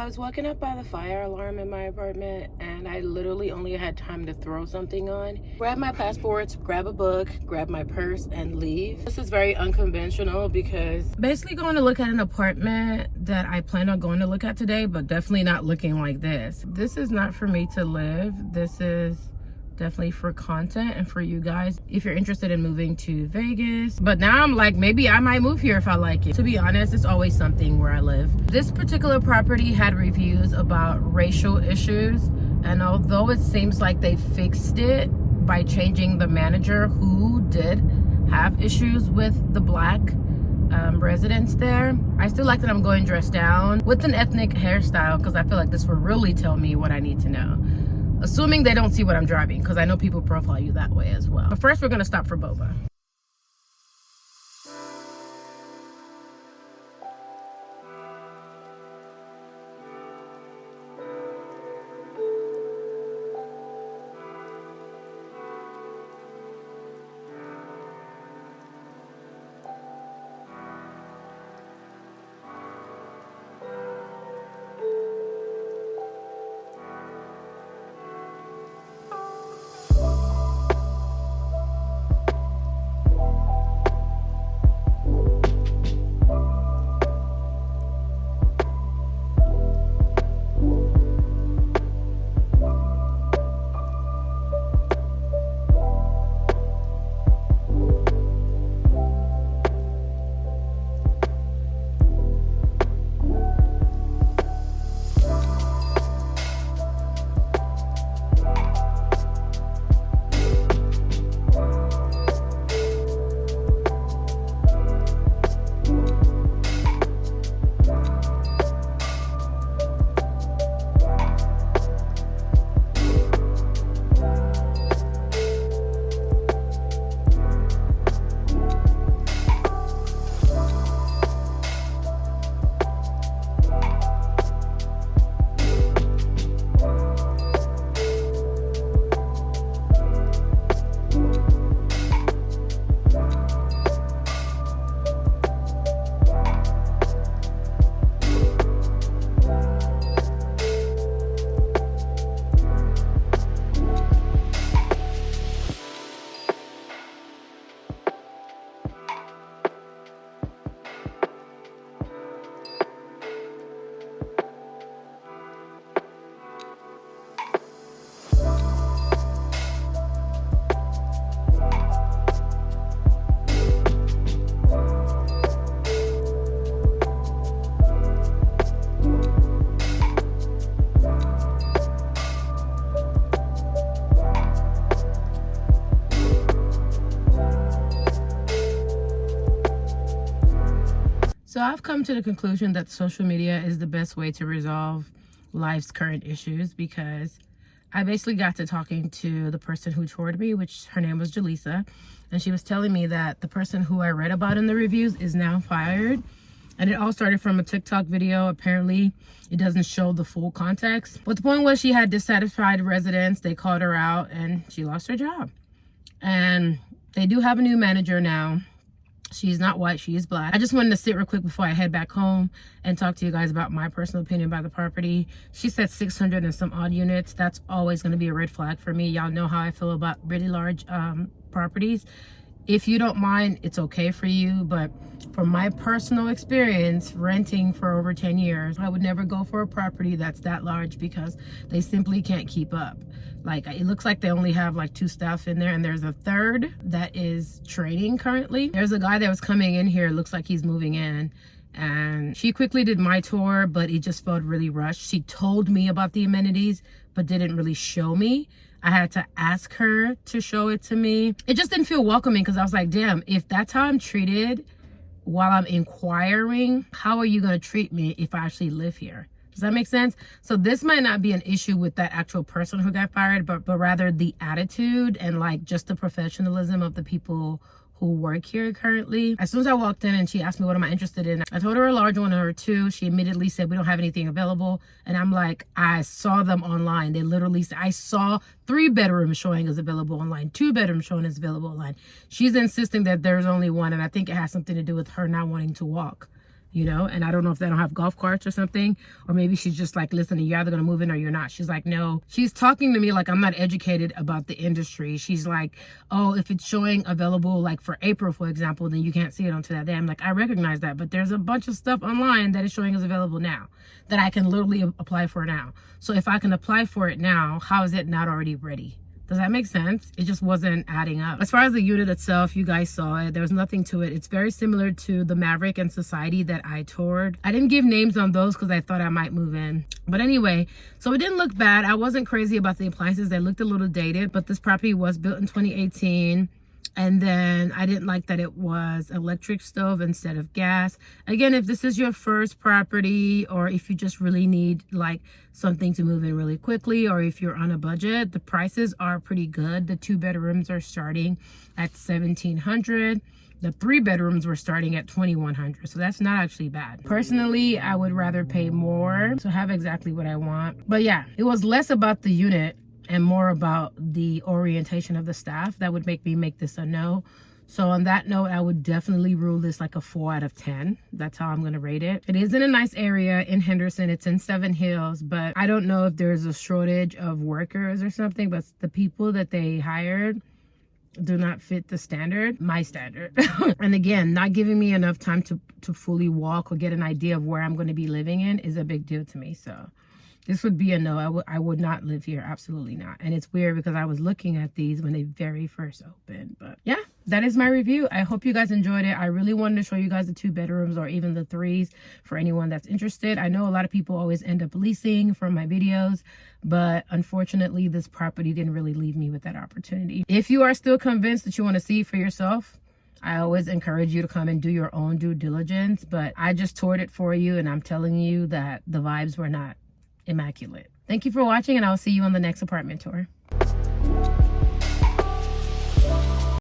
was woken up by the fire alarm in my apartment, and I literally only had time to throw something on, grab my passports, grab a book, grab my purse, and leave. This is very unconventional because basically going to look at an apartment that I plan on going to look at today, but definitely not looking like this. This is not for me to live. This is definitely for content and for you guys if you're interested in moving to Vegas. But now I'm like, maybe I might move here if I like it. To be honest, it's always something where I live. This particular property had reviews about racial issues, and although it seems like they fixed it by changing the manager who did have issues with the black residents there, I still like that I'm going dressed down with an ethnic hairstyle because I feel like this will really tell me what I need to know. Assuming they don't see what I'm driving, because I know people profile you that way as well. But first, we're going to stop for boba. So I've come to the conclusion that social media is the best way to resolve life's current issues, because I basically got to talking to the person who toured me, which her name was Jaleesa, and she was telling me that the person who I read about in the reviews is now fired. And it all started from a TikTok video. Apparently, it doesn't show the full context. But the point was, she had dissatisfied residents. They called her out and she lost her job. And they do have a new manager now. She's not white, she is black. I just wanted to sit real quick before I head back home and talk to you guys about my personal opinion about the property. She said 600 and some odd units. That's always going to be a red flag for me. Y'all know how I feel about really large properties. If you don't mind, it's okay for you, but from my personal experience renting for over 10 years, I would never go for a property that's that large because they simply can't keep up. Like, it looks like they only have like 2 staff in there, and there's a third that is training currently. There's a guy that was coming in here, looks like he's moving in, and she quickly did my tour, but it just felt really rushed. She told me about the amenities, but didn't really show me. I had to ask her to show it to me. It just didn't feel welcoming because I was like, damn, if that's how I'm treated while I'm inquiring, how are you going to treat me if I actually live here? Does that make sense? So this might not be an issue with that actual person who got fired, but rather the attitude and like just the professionalism of the people who work here currently. As soon as I walked in and she asked me what am I interested in, I told her a large one or 2. She immediately said we don't have anything available. And I'm like, I saw them online. They literally said, I saw 3 bedrooms showing as available online, 2 bedrooms showing as available online. She's insisting that there's only one, and I think it has something to do with her not wanting to walk. you know? And I don't know if they don't have golf carts or something, or maybe she's just like, listen, you're either gonna move in or you're not. She's like, no. She's talking to me like I'm not educated about the industry. She's like, oh, if it's showing available like for April, for example, then you can't see it until that day. I'm like, I recognize that, but there's a bunch of stuff online that is showing as available now that I can literally apply for now. So if I can apply for it now, how is it not already ready? Does that make sense? It just wasn't adding up. As far as the unit itself, you guys saw it. There's nothing to it. It's very similar to the Maverick and Society that I toured. I didn't give names on those because I thought I might move in. But anyway, so it didn't look bad. I wasn't crazy about the appliances. They looked a little dated, but this property was built in 2018. And then I didn't like that it was electric stove instead of gas. Again, if this is your first property, or if you just really need like something to move in really quickly, or if you're on a budget, the prices are pretty good. The 2 bedrooms are starting at $1,700. The 3 bedrooms were starting at $2,100. So that's not actually bad. Personally, I would rather pay more to have exactly what I want. But yeah, it was less about the unit and more about the orientation of the staff that would make me make this a no. So on that note, I would definitely rule this like a 4 out of 10. That's how I'm going to rate it. It is in a nice area in Henderson. It's in Seven Hills, but I don't know if there's a shortage of workers or something, but the people that they hired do not fit the standard, my standard. And again, not giving me enough time to fully walk or get an idea of where I'm going to be living in is a big deal to me. So this would be a no. I would not live here. Absolutely not. And it's weird because I was looking at these when they very first opened. But yeah, that is my review. I hope you guys enjoyed it. I really wanted to show you guys the 2 bedrooms or even the 3s for anyone that's interested. I know a lot of people always end up leasing from my videos, but unfortunately, this property didn't really leave me with that opportunity. If you are still convinced that you want to see it for yourself, I always encourage you to come and do your own due diligence. But I just toured it for you, and I'm telling you that the vibes were not immaculate. Thank you for watching, and I'll see you on the next apartment tour.